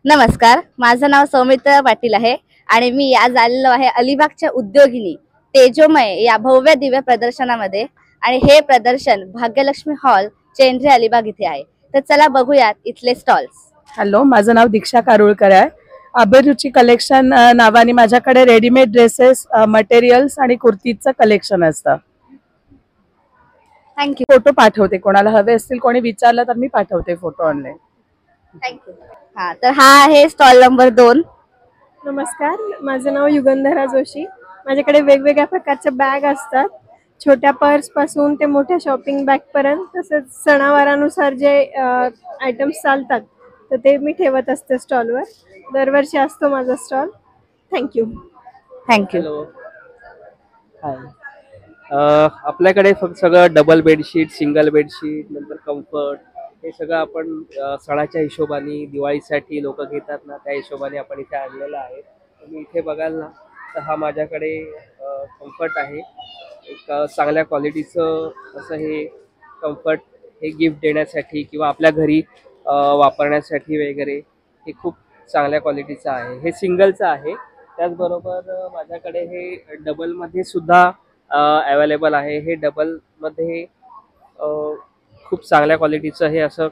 नमस्कार, माझं नाव सौमित्र पाटील आहे आणि मी आज आलेलो आहे अलिबागच्या उद्योगिनी तेजोमय या भव्य दिव्य प्रदर्शनामध्ये। आणि हे प्रदर्शन भाग्यलक्ष्मी हॉल चेंद्रे अलिबाग इथे आहे। तर चला बघूयात इथले स्टॉल्स। हॅलो, माझं नाव दीक्षा कारुळकर आहे। अभिरुची कलेक्शन नावाने माझ्याकडे रेडीमेड ड्रेसेस, मटेरियल्स आणि कुर्तीचं कलेक्शन असतं। थँक्यू। फोटो पाठवते, कोणाला हवे असतील कोणी विचारलं तर मी पाठवते फोटो ऑनलाईन। थँक्यू। हा, तर हा आहे स्टॉल नंबर 2। नमस्कार, माझं नाव युगंधरा जोशी। माझ्याकडे वेगवेगळ्या प्रकारच्या बॅग असतात, छोट्या पर्स पासून ते मोठ्या शॉपिंग बॅग पर्यंत। तसेच सणावारानुसार जे आयटम्स चालतात तर ते मी ठेवत असते स्टॉलवर। दरवर्षी असतो माझा स्टॉल। थँक्यू। थँक्यू। हाय, आपल्याकडे फक्त सगळं डबल बेडशीट, सिंगल बेडशीट, नंतर कम्फर्ट, हे सगळं आपण सणाच्या हिशोबाने दिवाळीसाठी लोक घेतात ना, त्या हिशोबाने आपण इथे आणलेलं आहे। तुम्ही इथे बघाल ना तर हा माझ्याकडे कम्फर्ट आहे। एक चांगल्या क्वालिटीचं असं हे कम्फर्ट, हे गिफ्ट देण्यासाठी किंवा आपल्या घरी वापरण्यासाठी वगैरे हे खूप चांगल्या क्वालिटीचं आहे। हे सिंगलचं आहे। त्याचबरोबर माझ्याकडे हे डबलमध्ये सुद्धा अवेलेबल आहे। हे डबलमध्ये खूप चांगल्या क्वालिटीचं हे असं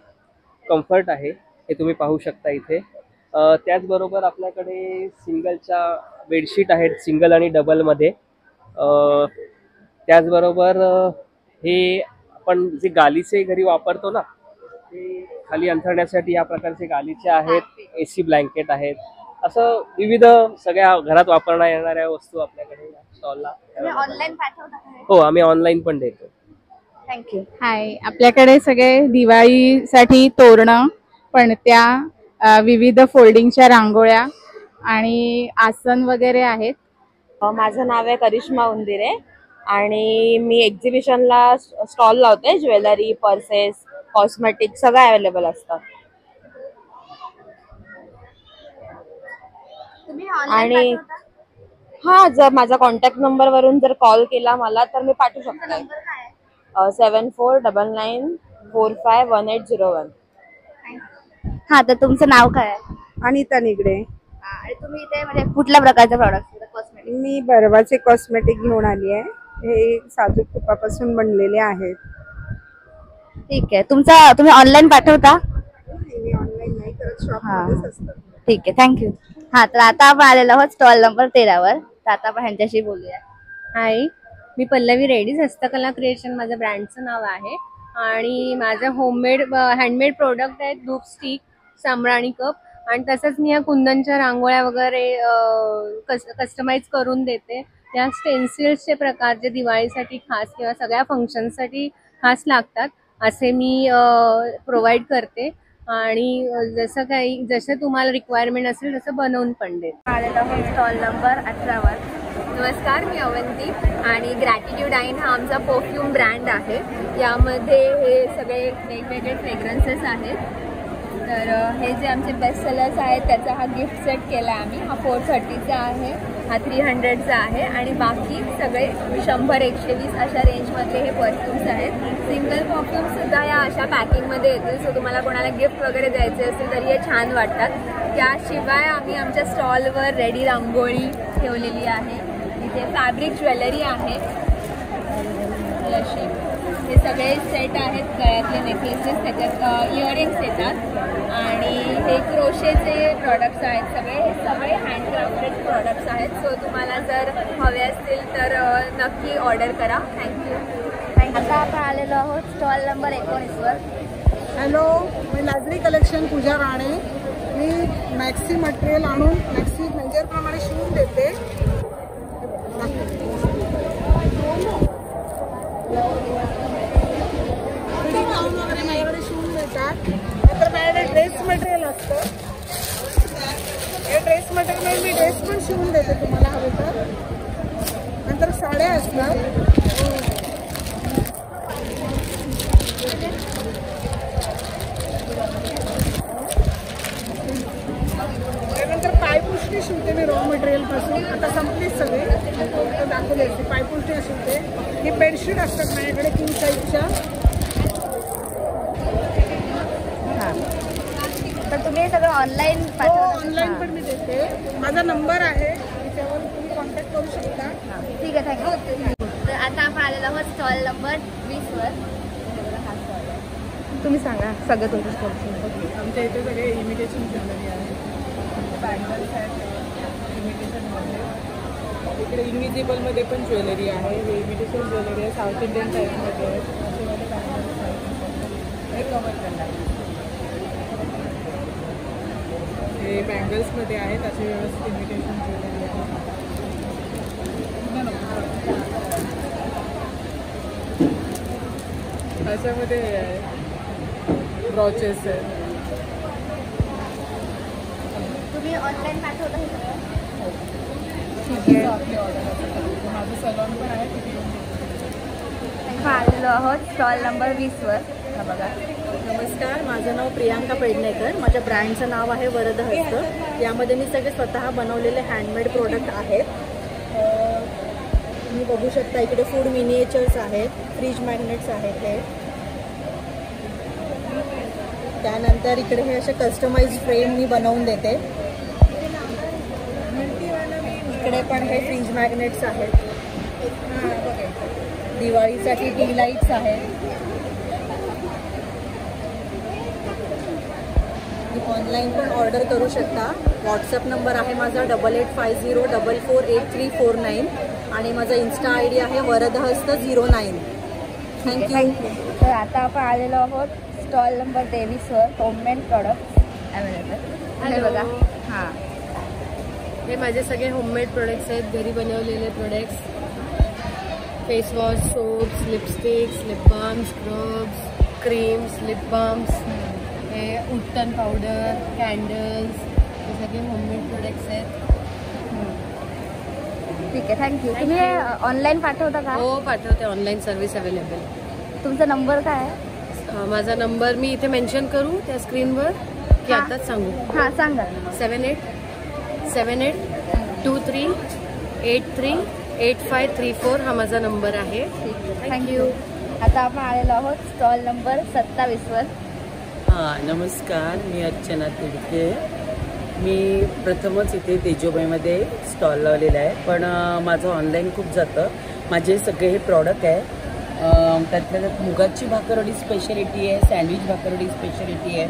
कम्फर्ट आहे, हे तुम्ही पाहू शकता इथे। त्याचबरोबर आपल्याकडे सिंगलच्या बेडशीट आहेत, सिंगल आणि डबलमध्ये। त्याचबरोबर हे आपण जे गालीचे घरी वापरतो ना, ते खाली अंथरण्यासाठी या प्रकारचे गालीचे आहेत। AC ब्लँकेट आहेत, असं विविध सगळ्या घरात वापरण्यात येणाऱ्या वस्तू आपल्याकडे स्टॉलला ऑनलाईन पाठवता का? हो, आम्ही ऑनलाईन पण देतो। थँक्यू। हाय, आपल्याकडे सगळे दिवाळीसाठी तोरणं, पणत्या, विविध फोल्डिंगच्या रांगोळ्या आणि आसन वगैरे आहेत। माझं नाव आहे करिश्मा उंदिरे आणि मी एक्झिबिशनला स्टॉल लावते। ज्वेलरी, पर्सेस, कॉस्मेटिक सगळं अवेलेबल असतं। आणि हा, जर माझा कॉन्टॅक्ट नंबर वरून जर कॉल केला मला तर मी पाठवू शकते। 7499451801। हा, तर तुमचं नाव काय आहे? अनिता निगडे। आणि तुम्ही इथे म्हणजे कुठल्या प्रकारचे प्रॉडक्ट कॉस्मेटिक? मी बर्वाचे कॉस्मेटिक घेऊन आली आहे। हे साजूक तुपापासून बनलेले आहेत। ठीक आहे, तुम्ही ऑनलाईन पाठवता? मी ऑनलाईन नाही करत, शॉपमध्येच असतं। ठीक आहे, थँक्यू। हा, तर आता आपण आलेलो आहोत स्टॉल नंबर 13 तर आता आपण ह्यांच्याशी बोलूया। हाय, मी पल्लवी रेड्डीज, हस्तकला क्रिएशन माझं ब्रँडचं नाव आहे। आणि माझं होममेड हँडमेड प्रोडक्ट आहेत, धूप स्टिक, सामराणी कप, आणि तसंच मी या कुंदनच्या रांगोळ्या वगैरे कस्टमाइज करून देते। या स्टेन्सिल्सचे प्रकार जे दिवाळीसाठी खास किंवा सगळ्या फंक्शनसाठी खास लागतात असे मी प्रोव्हाइड करते। आणि जसं तुम्हाला रिक्वायरमेंट असेल तसं बनवून पण देते। आलेलो आहोत स्टॉल नंबर 18 नमस्कार, मी अवंती आणि ग्रॅटिट्यूड आईन हा आमचा परफ्यूम ब्रँड आहे। यामध्ये हे सगळे वेगवेगळे फ्रेग्रन्सेस आहेत। तर हे जे आमचे बेस्ट सेलर्स आहेत त्याचा हा गिफ्ट सेट केला आहे आम्ही। हा 430चा आहे, हा 300चा आहे आणि बाकी सगळे 100-120 अशा रेंजमधले हे परफ्यूम्स आहेत। सिंगल परफ्यूम्ससुद्धा या अशा पॅकिंगमध्ये येतील, सो तुम्हाला कोणाला गिफ्ट वगैरे द्यायचे असेल तरी हे छान वाटतात। त्याशिवाय आम्ही आमच्या स्टॉलवर रेडी रांगोळी ठेवलेली आहे। इथे फॅब्रिक ज्वेलरी आहे, अशी हे सगळे सेट आहेत, गळ्यातले नेकलेसेस, त्याच्यात इयरिंग्स येतात आणि हे क्रोशेचे प्रॉडक्ट्स आहेत सगळे। हे सगळे हँडक्राफ्टेड प्रॉडक्ट्स आहेत, सो तुम्हाला जर हवे असतील तर नक्की ऑर्डर करा। थँक्यू। आता आपण आलेलो आहोत स्टॉल नंबर 19 हॅलो, मी नाजरी कलेक्शन पूजा राणे। मी मॅक्सी मटेरियल आणून मॅक्सी मेजरप्रमाणे शिवून देते। वगैरे माझ्याकडे शिवून देतात। नंतर माझ्याकडे ड्रेस मटेरियल असतं, हे ड्रेस मटेरियल मी ड्रेस पण शिवून देते तुम्हाला हवे तर। नंतर साड्या असतात, त्यानंतर पायपुष्टी शिवते मी रॉ मटेरियल पासून। आता संपलीच सगळी, दाखवली असते पायपुष्टी शिवते। ही बेडशीट असतात माझ्याकडे 3 साईजच्या। तर तुम्ही हे सगळं ऑनलाईन ऑनलाईन पण मी देते. माझा नंबर आहे, त्याच्यावर तुम्ही कॉन्टॅक्ट करू शकता. ठीक आहे, थँक्यू. तर आता आपण आलेलो आहोत स्टॉल नंबर 20 वर. हा स्टॉल आहे. तुम्ही सांगा सगळं तुमचं स्टॉल. आमच्या इथे सगळे इमिटेशन ज्वेलरी आहे, बँगल्स आहेत इमिटेशनमध्ये. इकडे इनविजिबलमध्ये पण ज्वेलरी आहे, हे इमिटेशन ज्वेलरी आहे, साऊथ इंडियन टाईपमध्ये आहे. असेमध्ये बँगल्स आहेत, हे कवर करणार. हे बँगल्समध्ये आहेत, असे व्यवस्थित इमिटेशन ज्वेलरी आहे. अशामध्ये ब्रॉचेस आहेत. तुम्ही ऑनलाईन पाठवता हे सगळं? आपली ऑर्डर असते. माझं सलॉन पण आहे, तिथे आलेलो आहोत स्टॉल नंबर 20 वर. हा बघा. नमस्कार, माझं नाव प्रियांका पेडणेकर. माझ्या ब्रँडचं नाव आहे वरद हस्त. यामध्ये मी सगळे स्वतः बनवलेले हँडमेड प्रोडक्ट आहेत. तुम्ही बघू शकता इकडे फूड मिनिएचर्स आहेत, फ्रीज मॅग्नेट्स आहेत हे. त्यानंतर इकडे हे असे कस्टमाइज फ्रेम मी बनवून देते. इकडे पण हे फ्रीज मॅग्नेट्स आहेत. दिवाळीसाठी टी लाईट्स आहेत. ऑनलाईन पण ऑर्डर करू शकता. व्हॉट्सअप नंबर आहे माझा 8850448349 आणि माझा इन्स्टा ID आहे वरदहस्त 09. थँक्यू. तर आता आपण आलेलो आहोत स्टॉल नंबर 23 वर. Homemade products available. हे बघा. हां, हे माझे सगळे होममेड प्रोडक्ट्स आहेत, घरी बनवलेले products. Face wash, soaps, lipsticks, lip balms, scrubs, creams, lip balms, हे उटन पावडर, कॅन्डल्स, हे सगळे होममेड प्रोडक्ट्स आहेत. ठीक आहे, थँक्यू. तुम्ही ऑनलाईन पाठवता का? हो, पाठवते. Online service available. तुमचा नंबर काय आहे? माझा नंबर मी इथे मेन्शन करू त्या स्क्रीनवर की आताच सांगू? हां, सांगा. 7878238534 हा माझा नंबर आहे. थँक्यू. आता आपण आलेलो आहोत स्टॉल नंबर 27 वर. नमस्कार, मी अर्चना तिडके. मी प्रथमच इथे तेजोबाईमध्ये स्टॉल लावलेला आहे, पण माझं ऑनलाईन खूप जातं. माझे सगळे हे प्रॉडक्ट आहे. त्यातल्या त्यात मुगाची भाकरवडी स्पेशालिटी आहे, सँडविच भाकरवडी स्पेशालिटी आहे,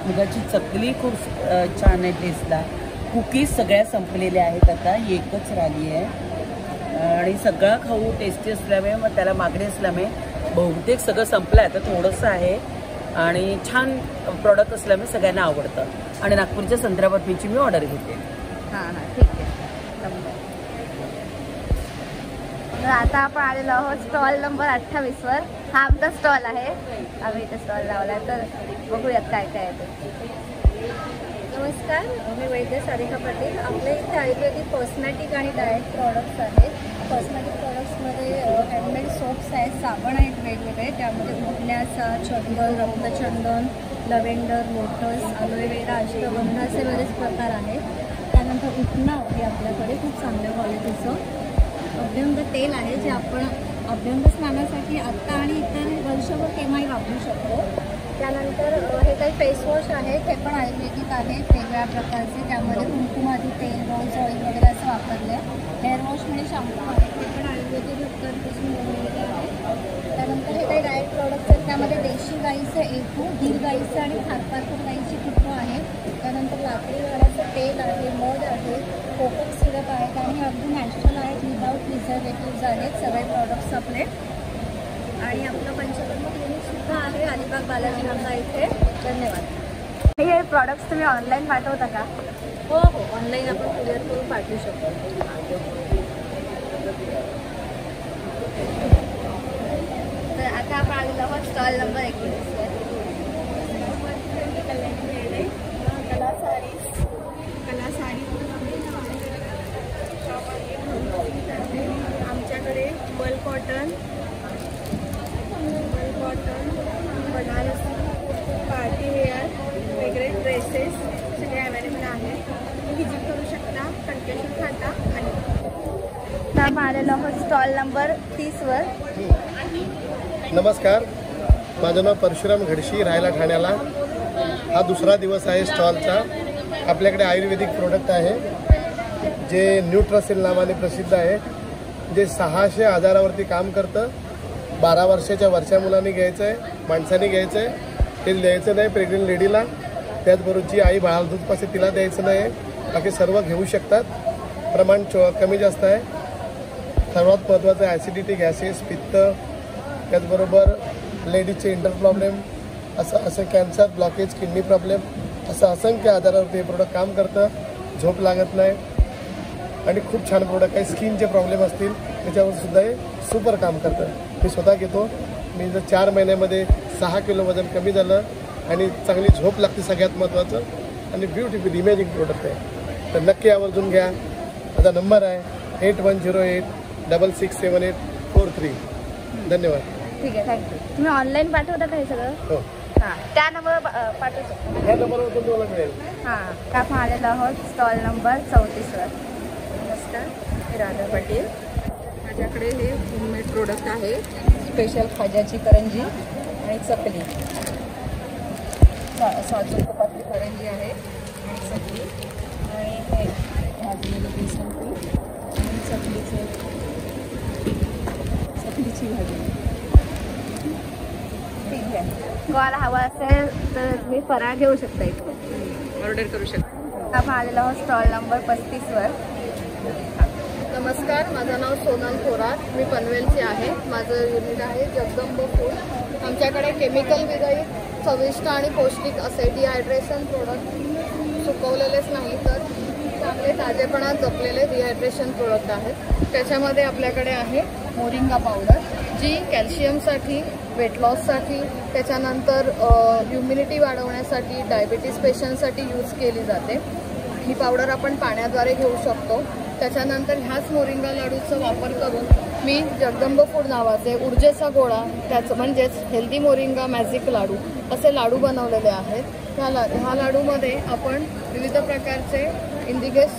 मुगाची चकली खूप छान आहे टेस्टला. कुकीज सगळ्या संपलेल्या आहेत, आता एकच राहिली आहे. आणि सगळा खाऊ टेस्टी असल्यामुळे मग त्याला मागणी असल्यामुळे बहुतेक सगळं संपलं आहे. तर थोडंसं आहे आणि छान प्रॉडक्ट असल्यामुळे सगळ्यांना आवडतं. आणि नागपूरच्या संत्र्याबर्फीची मी ऑर्डर घेते. हां हां, ठीक आहे. तर आता आपण आलेलो आहोत स्टॉल नंबर 28 वर. हा आमचा स्टॉल आहे, आम्ही इथे स्टॉल लावला आहे. तर बघूयात काय काय आहे ते. नमस्कार, मी वैद्य सारिका पाटील. आपल्या इथे आयुर्वेदिक कॉस्मॅटिक आणि डाएट प्रॉडक्ट्स आहेत. कॉस्मॅटिक प्रॉडक्ट्समध्ये हँडमेड सोप्स आहेत, साबण आहेत वेगवेगळे. त्यामध्ये उठण्याचा, चंदन, रक्तचंदन, लव्हेंडर, लोटस, अलोवेरा, अश्वगंधा असे बरेच प्रकार आहेत. त्यानंतर उठणं हे आपल्याकडे खूप चांगल्या क्वालिटीचं अभ्यंग तेल आहे, जे आपण अभ्यंग स्नानासाठी आत्ता आणि इतर वर्षभर केव्हाही वापरू शकतो. त्यानंतर हे काही फेसवॉश आहेत, हे पण आयुर्वेदिक आहेत वेगवेगळ्या प्रकारचे. त्यामध्ये कुंकुमादी तेल, रोज ऑइल वगैरे असं वापरलं आहे. हेअर वॉशमध्ये शॅम्पू आहेत, ते पण आयुर्वेदिक उपकरणापासून बनवलेले आहेत. त्यानंतर हे काही डाएट प्रॉडक्ट्स आहेत, त्यामध्ये देशी गाईचं एकू, गीर गाईचं आणि खारपारकर गाईची तुप्पं आहे. त्यानंतर लाकडी वाड्याचं तेल आहे, मध आहे, कोकम सिरप आहेत आणि अगदी नॅचरल आहेत, विदाऊट प्रिझर्वेटिव्ज आहेत सगळे प्रॉडक्ट्स आपले. आणि आपलं पंचकर्म क्लिनिकसुद्धा आहे अलिबाग बालाजी नगरला इथे. धन्यवाद. हे प्रॉडक्ट्स तुम्ही ऑनलाईन पाठवता का? हो हो, ऑनलाईन आपण कुरिअर करून पाठवू शकतो. तर आता आपण आलेलो आहोत स्टॉल नंबर 21 वर. कला साडी आमच्याकडे मल कॉटन, बनारसी, पार्टी वेअर, वेगळे ड्रेसेस सगळे अवेलेबल आहेत. तुम्ही व्हिजिट करू शकता. कंकेश्वर फाटा. आणि तर आपण आलेलो आहोत स्टॉल नंबर 30 वर. नमस्कार, माझं नाव परशुराम घडशी, राहायला ठाण्याला. हा दुसरा दिवस आहे स्टॉलचा. आपल्याकडे आयुर्वेदिक प्रोडक्ट आहे जे न्यूट्रासेल नावाने प्रसिद्ध आहे, जे 600 आजारावरती काम करतं. 12 वर्षाच्या वरच्या मुलांनी घ्यायचं आहे, माणसाने घ्यायचं आहे, ते द्यायचं नाही प्रेग्नेंट लेडीला. त्याचबरोबर जी आई बाळाला दूध पासे तिला द्यायचं नाही. बाकी सर्व घेऊ शकतात. प्रमाण कमी जास्त आहे. सर्वात महत्त्वाचं ॲसिडिटी, गॅसेस, पित्त, त्याचबरोबर लेडीजचे इंटर प्रॉब्लेम, असं कॅन्सर, ब्लॉकेज, किडनी प्रॉब्लेम, असं असंख्य आजारावरती हे प्रोडक्ट काम करतं. झोप लागत नाही आणि खूप छान प्रोडक्ट आहे. स्किनचे प्रॉब्लेम असतील त्याच्यावर सुद्धा हे सुपर काम करतं. मी स्वतः घेतो. मी जर 4 महिन्यामध्ये 6 किलो वजन कमी झालं आणि चांगली झोप लागते सगळ्यात महत्त्वाचं, आणि ब्युटिफुल इमेजिंग प्रोडक्ट आहे. तर नक्की आवर्जून घ्या. माझा नंबर आहे 8108667843. धन्यवाद. ठीक आहे, थँक्यू. तुम्ही ऑनलाईन पाठवता का हे सगळं? हो. हां, त्या नंबर पाठवू शकतो. ह्या नंबरवर तुम्हाला मिळेल. हां, आपण आलेलो आहोत स्टॉल नंबर 34वर. नमस्कार, मी राधा पाटील. माझ्याकडे हे होममेड प्रोडक्ट आहे. स्पेशल खाज्याची करंजी आणि चकली, साजूक तुपातली करंजी आहे आणि चकली, आणि हे भाजलेलं बेसन पीठ आणि चकलीची भाजी. ठीक आहे. तुम्हाला हवा असेल तर तुम्ही फराळ घेऊ शकता इथं, ऑर्डर करू शकता. आपण आलेलो आहोत स्टॉल नंबर 35वर. नमस्कार, माझं नाव सोनल थोरात. मी पनवेलची आहे. माझं युनिट आहे जगदंब फूड. आमच्याकडे केमिकल विरहित, चविष्ट आणि पौष्टिक असे डिहायड्रेशन प्रोडक्ट, सुकवलेलेच नाही तर चांगले ताजेपणात जपलेले डिहायड्रेशन प्रोडक्ट आहेत. त्याच्यामध्ये आपल्याकडे आहे मोरिंगा पावडर, जी कॅल्शियमसाठी, वेट लॉससाठी, त्याच्यानंतर ह्युमिनिटी वाढवण्यासाठी, डायबिटीज पेशंटसाठी यूज केली जाते. ही पावडर आपण पाण्याद्वारे घेऊ शकतो. त्याच्यानंतर ह्याच मोरिंगा लाडूचा वापर करून मी जगदंब फूड नावाचे ऊर्जेचा गोळा, त्याचं म्हणजेच हेल्दी मोरिंगा मॅजिक लाडू असे लाडू बनवलेले आहेत. ह्या लाडूमध्ये आपण विविध प्रकारचे इंडिगेस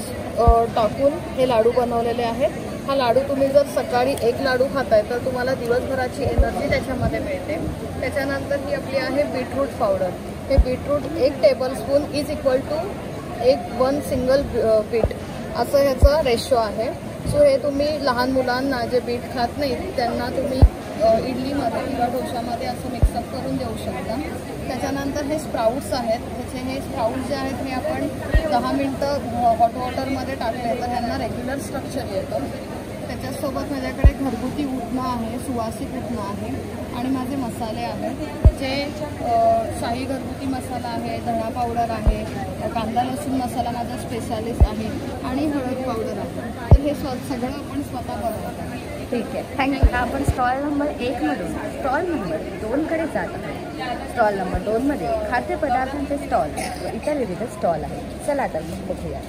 टाकून हे लाडू बनवलेले आहेत. हा लाडू तुम्ही जर सकाळी 1 लाडू खाताय तर तुम्हाला दिवसभराची एनर्जी त्याच्यामध्ये मिळते. त्याच्यानंतर ही आपली आहे बीटरूट पावडर. हे beetroot 1 tablespoon is equal to 1 single beet असं ह्याचं रेशो आहे. सो हे तुम्ही लहान मुलांना जे बीट खात नाहीत त्यांना तुम्ही इडलीमध्ये किंवा डोशामध्ये असं मिक्सअप करून देऊ शकता. त्याच्यानंतर हे स्प्राऊट्स आहेत. हे स्प्राऊट्स जे आहेत हे आपण 10 मिनटं हॉट वॉटरमध्ये टाकले तर ह्यांना रेग्युलर स्ट्रक्चर येतं. त्याच्यासोबत माझ्याकडे घरगुती उठणं आहे, सुवासिक उठणं आहे, आणि माझे मसाले आहेत जे शाही घरगुती मसाला आहे, धणा पावडर आहे, कांदा लसूण मसाला माझा स्पेशालिस्ट आहे, आणि हळद पावडर आहे. तर हे सगळं आपण स्वतः बनवतो. ठीक आहे, थँक्यू. आपण स्टॉल नंबर 1मधून स्टॉल नंबर 2कडे जात आहोत. स्टॉल नंबर 2मध्ये खाद्यपदार्थांचे स्टॉल व इतर विविध स्टॉल आहेत. चला तर मग बघूया.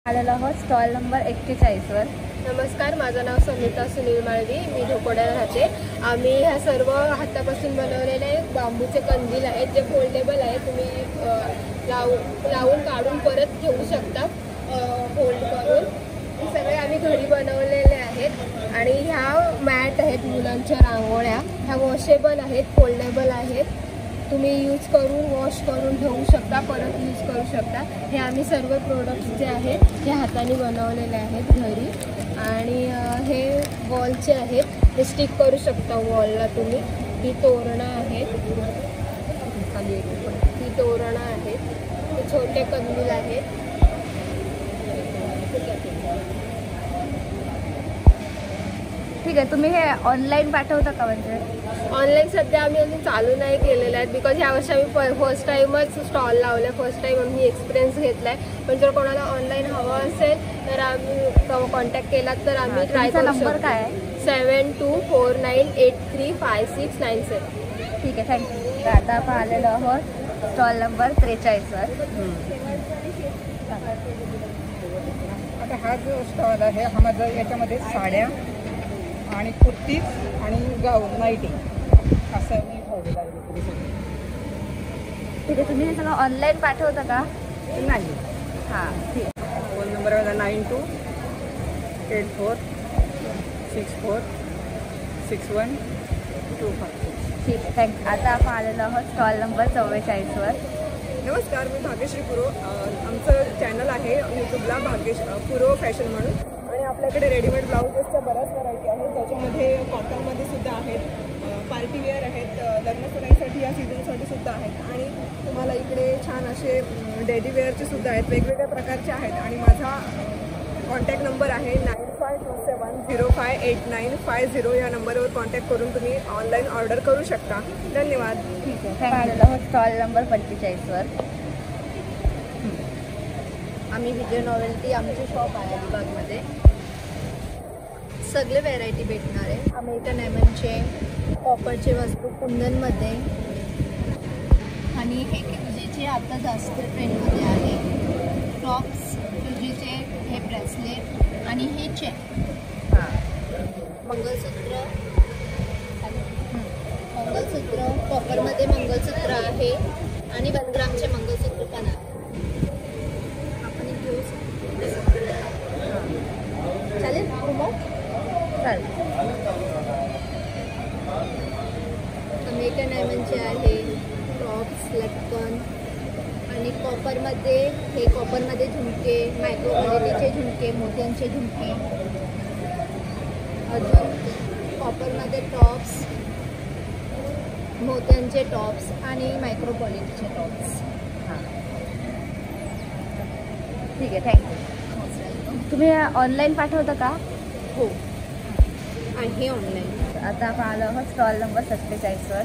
आलेलो आहोत स्टॉल नंबर 41वर. नमस्कार, माझं नाव समिता सुनील माळवी. मी ढोकोड्याला राहते. आम्ही ह्या सर्व हातापासून बनवलेले बांबूचे कंदील आहेत जे फोल्डेबल आहेत. तुम्ही लावून काढून परत ठेवू शकता फोल्ड करून. हे सगळे आम्ही घरी बनवलेले आहेत. आणि ह्या मॅट आहेत मुलांच्या रांगोळ्या. ह्या वॉशेबल आहेत, फोल्डेबल आहेत. तुम्ही यूज करून वॉश करून ठेवू शकता, परत यूज करू शकता. हे आम्ही सर्व प्रोडक्ट्स जे आहेत हे हाताने बनवलेले आहेत घरी. आणि हे वॉलचे आहेत, हे स्टिक करू शकता वॉलला तुम्ही. ही तोरणं आहेत, खाली ही तोरणं आहेत. हे छोटे कंदील आहेत. ठीक आहे. तुम्ही हे ऑनलाईन पाठवता का? म्हणजे ऑनलाईन सध्या आम्ही अजून चालू नाही केलेलं आहे, बिकॉज ह्या वर्षी आम्ही फर्स्ट टाईमच स्टॉल लावला, फर्स्ट टाईम आम्ही एक्सपिरियन्स घेतला आहे. पण जर कोणाला ऑनलाईन हवं असेल तर आम्ही कॉन्टॅक्ट केला तर आम्ही ट्राय करू शकतो. नंबर काय आहे? 7249835697. ठीक आहे, थँक्यू. आता आपण आलेलो आहोत स्टॉल नंबर 43वर. आता हा जो स्टॉल आहे हा माझा, याच्यामध्ये साड्या आणि कुर्तीज आणि गाऊन, नाईटी असं मी ठेवलेलं आहे. ठीक आहे. तुम्ही हे सगळं ऑनलाईन पाठवता का? नाही. हां, ठीक आहे. फोन नंबर माझा 9284646125. ठीक आहे, थँक्यू. आता आपण आलेलो आहोत स्टॉल नंबर 44वर. नमस्कार, मी भाग्यश्री पुरो. आमचं चॅनल आहे यूट्यूबला पुरो फॅशन म्हणून, आणि आपल्याकडे रेडीमेड ब्लाउजेसच्या बऱ्याच व्हरायटी आहेत. त्याच्यामध्ये कॉटनमध्ये सुद्धा आहेत, पार्टी वेअर आहेत, लग्न सणाईसाठी या सीझनसाठी सुद्धा आहेत, आणि तुम्हाला इकडे छान असे डेली वेअरचे सुद्धा आहेत, वेगवेगळ्या प्रकारचे आहेत. आणि माझा कॉन्टॅक्ट नंबर आहे 9527058950. या नंबरवर कॉन्टॅक्ट करून तुम्ही ऑनलाईन ऑर्डर करू शकता. धन्यवाद. ठीक आहे, थँक्यू. Stall number 45वर. आम्ही विजय नॉवेल्टी, आमची शॉप आहे अलिबागमध्ये. सगळे व्हेरायटी भेटणार आहे. अमेरिकन एमनचे, कॉपरचे वस्तू कुंदनमध्ये, आणि हे क्युजीचे आता जास्त ट्रेंडमध्ये आहे. टॉप्स, क्युजीचे हे ब्रेसलेट, आणि हे चेन, मंगलसूत्र, कॉपरमध्ये मंगलसूत्र आहे, आणि 1 ग्रामचे मंगलसूत्र पण आहे. आपण एक घेऊ शकतो. चालेल चालेल. अमेरिकन डायमंडचे आहे, टॉप्स, लटकन, आणि कॉपरमध्ये हे कॉपरमध्ये झुमके, मायक्रो क्वालिटीचे झुमके, मोत्यांचे झुमके, अजून कॉपरमध्ये टॉप्स, मोत्यांचे टॉप्स, आणि मायक्रो क्वालिटीचे टॉप्स. ठीक आहे, थँक्यू. तुम्ही ऑनलाईन पाठवता का? हो, आहे ऑनलाईन. आता आपण आलो आहोत स्टॉल नंबर 47वर.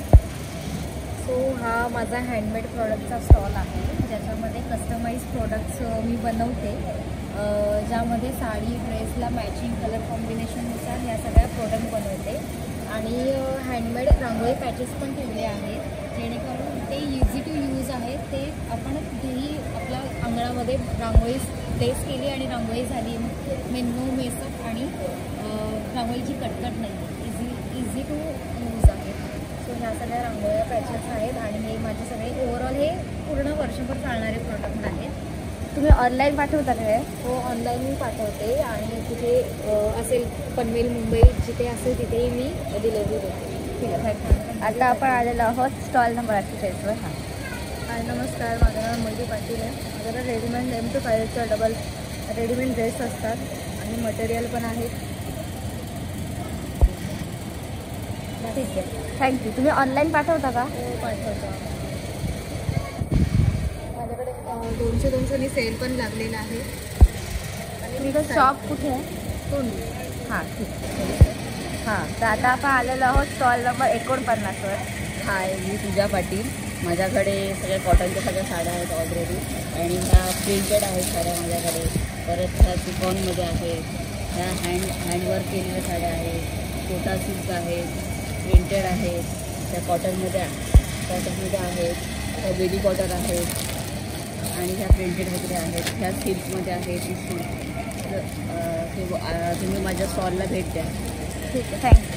सो हा माझा हँडमेड प्रोडक्टचा स्टॉल आहे, ज्याच्यामध्ये कस्टमाइज प्रोडक्ट्स मी बनवते, ज्यामध्ये साडी, ड्रेसला मॅचिंग कलर कॉम्बिनेशननुसार या सगळ्या प्रोडक्ट बनवते. आणि हँडमेड रांगोळी पॅचेस पण ठेवले आहेत, जेणेकरून ते इझी टू यूज आहेत. ते आपण कुठेही आपल्या अंगणामध्ये रांगोळी प्लेस केली आणि रांगोळी झाली, मेनू मेसअप आणि रांगोळीची कटकट नाही, इझी टू यूज आहे. सो ह्या सगळ्या रांगोळ्या पॅचेस आहेत, आणि हे माझे सगळे ओव्हरऑल हे पूर्ण वर्षभर चालणारे प्रोडक्ट आहेत. तुम्ही ऑनलाईन पाठवता का? हो, ऑनलाईन मी पाठवते, आणि कुठे असेल पनवेल, मुंबई, जिथे असेल तिथेही मी डिलिव्हरी देते. ठीक आहे, थँक्यू. आता आपण आलेलो आहोत स्टॉल नंबर 48वर. हाय, नमस्कार. माझं नाव मल्ली पाटील आहे. माझ्याकडे readymade M to 5 double readymade dress असतात, आणि मटेरियल पण आहेत. ठीक आहे, थँक्यू. तुम्ही ऑनलाईन पाठवता का? हो, पाठवतो. माझ्याकडे 200 सेल पण लागलेला आहे. आणि तुमचं शॉप कुठे आहे? तोंडी. हां, ठीक आहे. हां, तर आता आपण आलेलो आहोत स्टॉल नंबर 49वर. हाय, मी पूजा पाटील. माझ्याकडे सगळ्या कॉटनच्या सगळ्या साड्या आहेत ऑलरेडी, आणि ह्या प्रिंटेड आहेत साड्या माझ्याकडे. परत ह्या चिफॉनमध्ये आहेत, ह्या हँडवर्क केलेल्या साड्या आहेत, कोटा सिल्क आहेत, प्रिंटेड आहेत, त्या कॉटनमध्ये आहेत, त्या बेबी कॉटन आहेत, आणि ह्या प्रिंटेड वगैरे आहेत, ह्या सिल्कमध्ये आहेत. तुम्ही माझ्या स्टॉलला भेट द्या. ठीक आहे, थँक्यू.